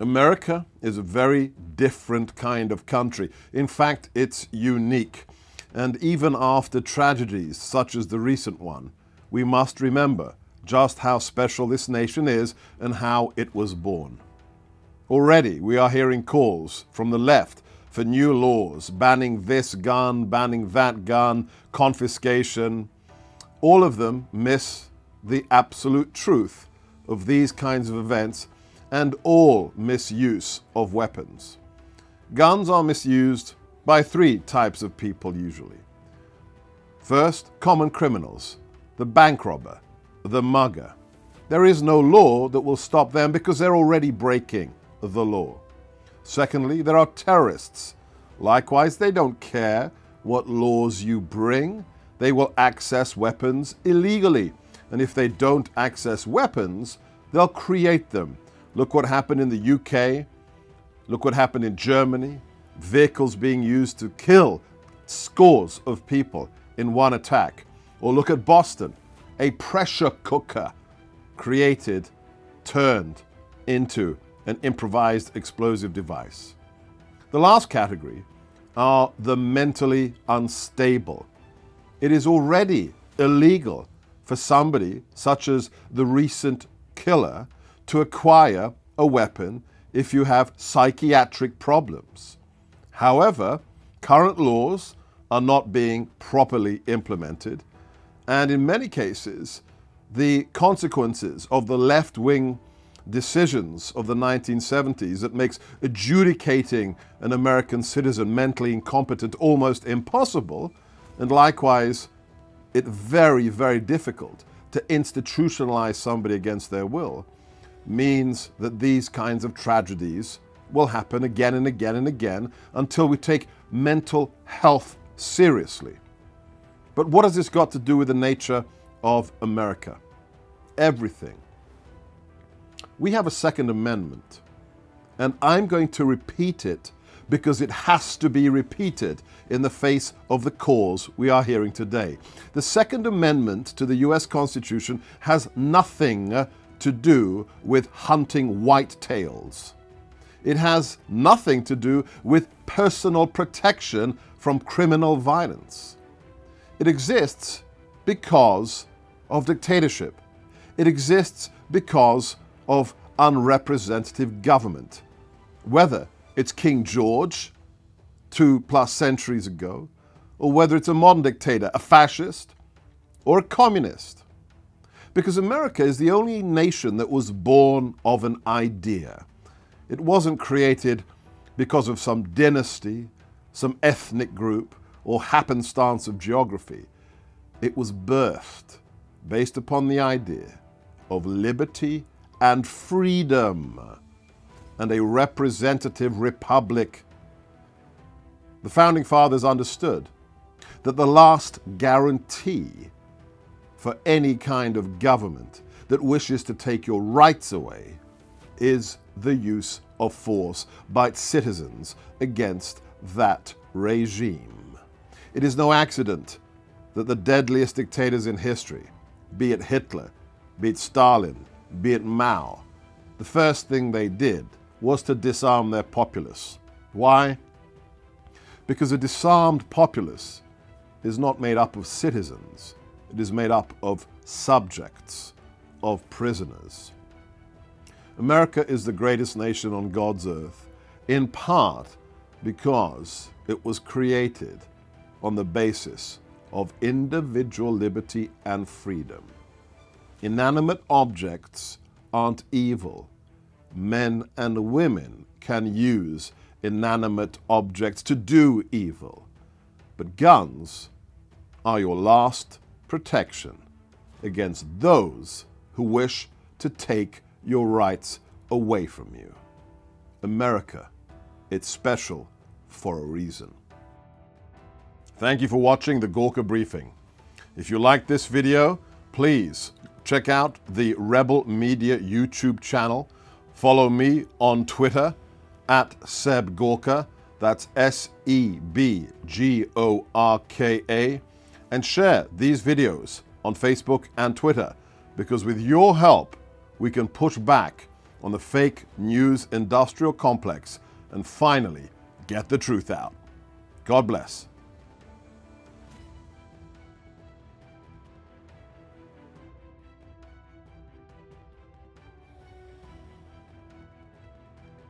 America is a very different kind of country. In fact, it's unique. And even after tragedies such as the recent one, we must remember just how special this nation is and how it was born. Already we are hearing calls from the left for new laws, banning this gun, banning that gun, confiscation. All of them miss the absolute truth of these kinds of events and all misuse of weapons. Guns are misused by three types of people usually. First, common criminals, the bank robber, the mugger. There is no law that will stop them because they're already breaking the law. Secondly, there are terrorists. Likewise, they don't care what laws you bring. They will access weapons illegally. And if they don't access weapons, they'll create them. Look what happened in the UK. Look what happened in Germany. Vehicles being used to kill scores of people in one attack. Or look at Boston. A pressure cooker created, turned into an improvised explosive device. The last category are the mentally unstable. It is already illegal for somebody, such as the recent killer, to acquire a weapon if you have psychiatric problems. However, current laws are not being properly implemented, and in many cases, the consequences of the left-wing decisions of the 1970s that makes adjudicating an American citizen mentally incompetent almost impossible, and likewise, it's very, very difficult to institutionalize somebody against their will, means that these kinds of tragedies will happen again and again and again until we take mental health seriously. But what has this got to do with the nature of America? Everything. We have a Second Amendment, and I'm going to repeat it because it has to be repeated in the face of the cause we are hearing today. The Second Amendment to the US Constitution has nothing to do with hunting whitetails. It has nothing to do with personal protection from criminal violence. It exists because of dictatorship. It exists because of unrepresentative government. Whether it's King George 2+ centuries ago, or whether it's a modern dictator, a fascist, or a communist. Because America is the only nation that was born of an idea. It wasn't created because of some dynasty, some ethnic group, or happenstance of geography. It was birthed based upon the idea of liberty and freedom and a representative republic. The Founding Fathers understood that the last guarantee for any kind of government that wishes to take your rights away is the use of force by its citizens against that regime. It is no accident that the deadliest dictators in history, be it Hitler, be it Stalin, be it Mao, the first thing they did was to disarm their populace. Why? Because a disarmed populace is not made up of citizens. It is made up of subjects, of prisoners. America is the greatest nation on God's earth, in part because it was created on the basis of individual liberty and freedom. Inanimate objects aren't evil. Men and women can use inanimate objects to do evil. But guns are your last protection against those who wish to take your rights away from you. America, it's special for a reason. Thank you for watching the Gorka Briefing. If you like this video, please check out the Rebel Media YouTube channel. Follow me on Twitter at Seb Gorka, that's SEBGORKA, and share these videos on Facebook and Twitter, because with your help, we can push back on the fake news industrial complex and finally get the truth out. God bless.